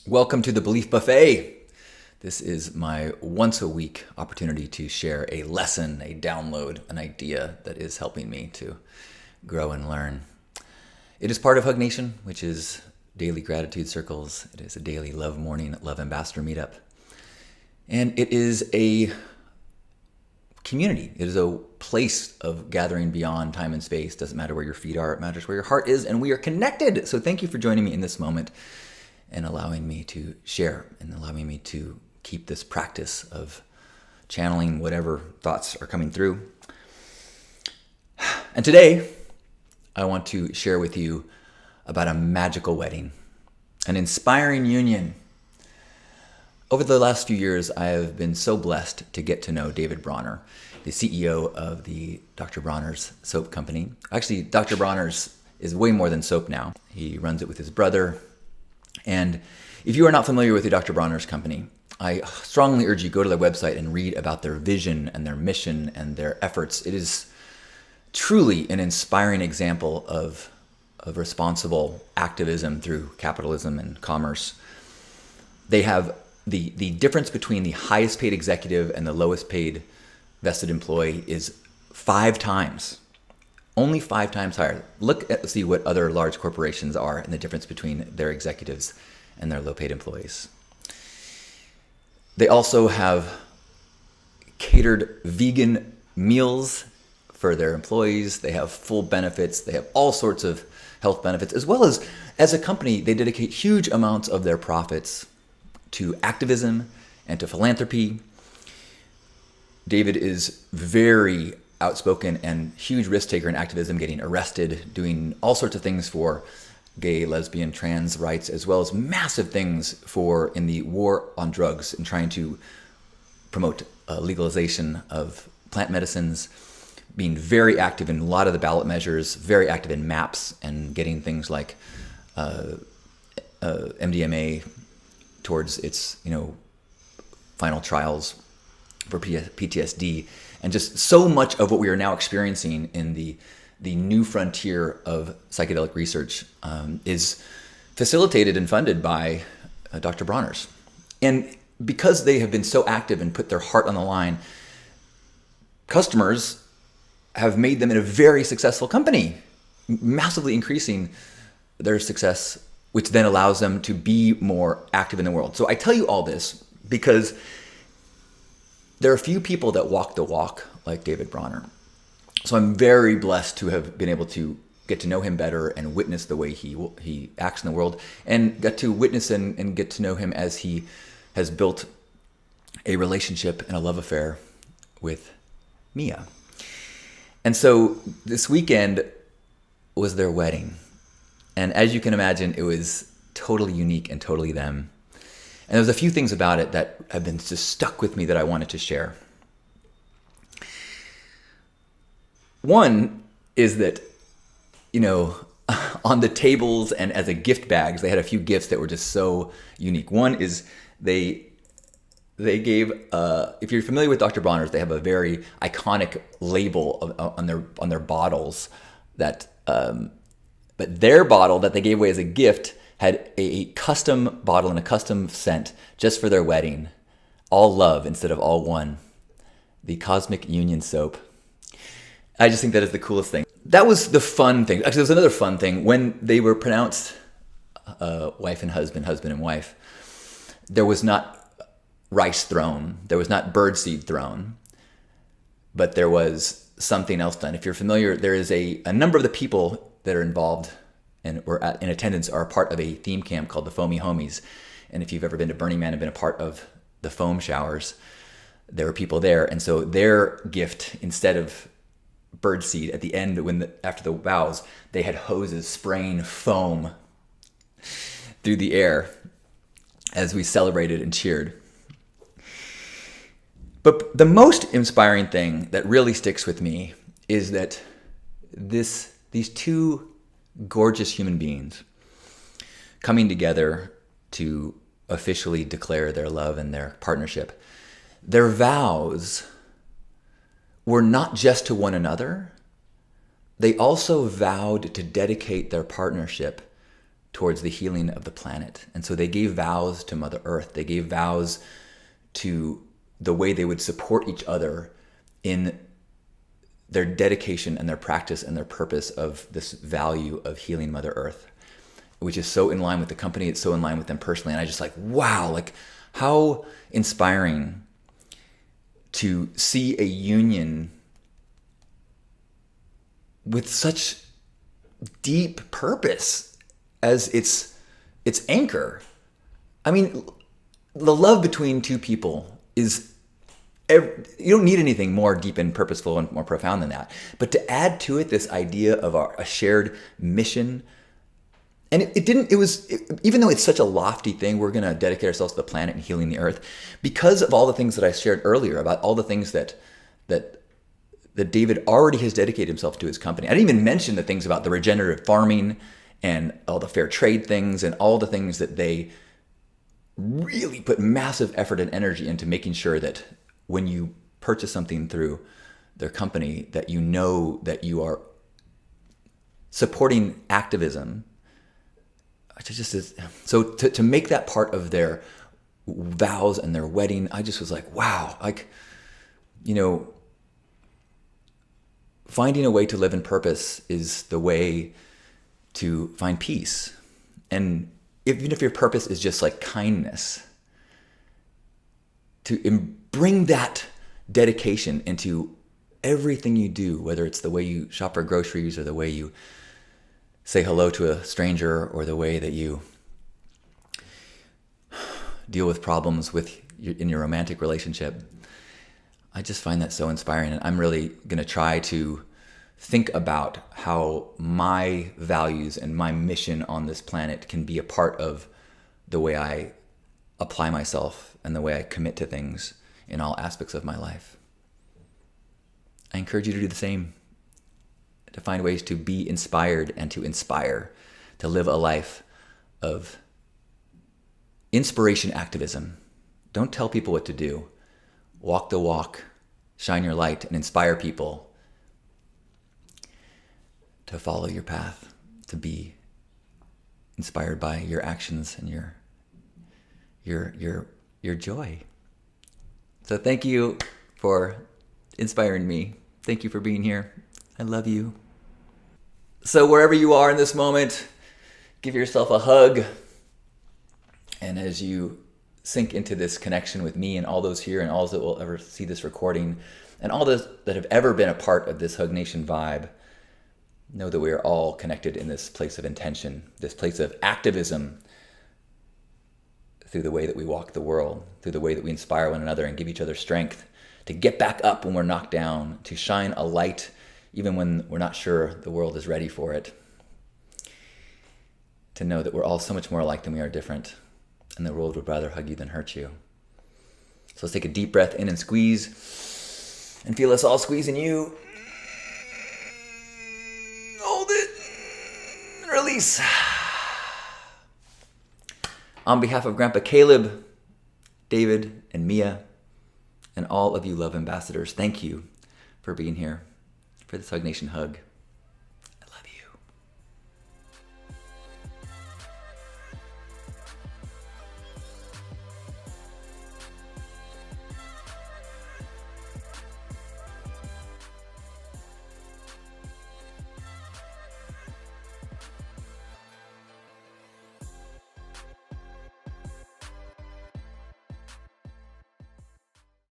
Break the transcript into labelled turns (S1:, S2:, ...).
S1: Welcome to the Belief Buffet. This is my once a week opportunity to share a lesson, a download, an idea that is helping me to grow and learn. It is part of Hug Nation, which is daily gratitude circles. It is a daily love morning, love ambassador meetup. And it is a community. It is a place of gathering beyond time and space. Doesn't matter where your feet are, it matters where your heart is, and we are connected. So thank you for joining me in this moment and allowing me to share and allowing me to keep this practice of channeling whatever thoughts are coming through. And today, I want to share with you about a magical wedding, an inspiring union. Over the last few years, I have been so blessed to get to know David Bronner, the CEO of the Dr. Bronner's Soap Company. Actually, Dr. Bronner's is way more than soap now. He runs it with his brother. And if you are not familiar with the Dr. Bronner's company, I strongly urge you to go to their website and read about their vision and their mission and their efforts. It is truly an inspiring example of responsible activism through capitalism and commerce. They have the difference between the highest paid executive and the lowest paid vested employee is 5 times. Only 5 times higher. See what other large corporations are and the difference between their executives and their low-paid employees. They also have catered vegan meals for their employees. They have full benefits. They have all sorts of health benefits, as a company, they dedicate huge amounts of their profits to activism and to philanthropy. David is very outspoken and huge risk taker in activism, getting arrested, doing all sorts of things for gay, lesbian, trans rights, as well as massive things in the war on drugs and trying to promote legalization of plant medicines, being very active in a lot of the ballot measures, very active in MAPS and getting things like MDMA towards its final trials for PTSD, and just so much of what we are now experiencing in the new frontier of psychedelic research is facilitated and funded by Dr. Bronner's. And because they have been so active and put their heart on the line, customers have made them in a very successful company, massively increasing their success, which then allows them to be more active in the world. So I tell you all this because there are few people that walk the walk like David Bronner. So I'm very blessed to have been able to get to know him better and witness the way he acts in the world, and get to witness and get to know him as he has built a relationship and a love affair with Mia. And so this weekend was their wedding. And as you can imagine, it was totally unique and totally them. And there's a few things about it that have been just stuck with me that I wanted to share. One is that, on the tables and as a gift bags, they had a few gifts that were just so unique. One is they gave, if you're familiar with Dr. Bronner's, they have a very iconic label on their bottles that, but their bottle that they gave away as a gift had a custom bottle and a custom scent just for their wedding. All love instead of all one. The Cosmic Union soap. I just think that is the coolest thing. That was the fun thing. Actually, there was another fun thing. When they were pronounced wife and husband and wife, there was not rice thrown. There was not birdseed thrown. But there was something else done. If you're familiar, there is a number of the people that are involved and were in attendance are a part of a theme camp called the Foamy Homies. And if you've ever been to Burning Man and been a part of the foam showers, there were people there. And so their gift, instead of birdseed, at the end, after the vows, they had hoses spraying foam through the air as we celebrated and cheered. But the most inspiring thing that really sticks with me is that these two gorgeous human beings coming together to officially declare their love and their partnership, their vows were not just to one another. They also vowed to dedicate their partnership towards the healing of the planet. And so they gave vows to Mother Earth. They gave vows to the way they would support each other in their dedication and their practice and their purpose of this value of healing Mother Earth, which is so in line with the company. It's so in line with them personally. And I just like, wow, like how inspiring to see a union with such deep purpose as its anchor. I mean, the love between two people is, you don't need anything more deep and purposeful and more profound than that. But to add to it this idea of a shared mission, and even though it's such a lofty thing, we're going to dedicate ourselves to the planet and healing the earth, because of all the things that I shared earlier about all the things that David already has dedicated himself to his company. I didn't even mention the things about the regenerative farming and all the fair trade things and all the things that they really put massive effort and energy into making sure that when you purchase something through their company, that you know that you are supporting activism. So to make that part of their vows and their wedding, I just was like, wow, like, finding a way to live in purpose is the way to find peace. And even if your purpose is just like kindness, to bring that dedication into everything you do, whether it's the way you shop for groceries or the way you say hello to a stranger or the way that you deal with problems in your romantic relationship. I just find that so inspiring, and I'm really going to try to think about how my values and my mission on this planet can be a part of the way I apply myself and the way I commit to things in all aspects of my life. I encourage you to do the same, to find ways to be inspired and to inspire, to live a life of inspiration activism. Don't tell people what to do. Walk the walk, shine your light, and inspire people to follow your path, to be inspired by your actions and your joy. So thank you for inspiring me. Thank you for being here. I love you. So wherever you are in this moment, give yourself a hug. And as you sink into this connection with me and all those here and all those that will ever see this recording and all those that have ever been a part of this Hug Nation vibe, know that we are all connected in this place of intention, this place of activism, through the way that we walk the world, through the way that we inspire one another and give each other strength to get back up when we're knocked down, to shine a light even when we're not sure the world is ready for it, to know that we're all so much more alike than we are different, and the world would rather hug you than hurt you. So let's take a deep breath in and squeeze, and feel us all squeezing you. Hold it, and release. On behalf of Grandpa Caleb, David, and Mia, and all of you love ambassadors, thank you for being here for this Hug Nation hug.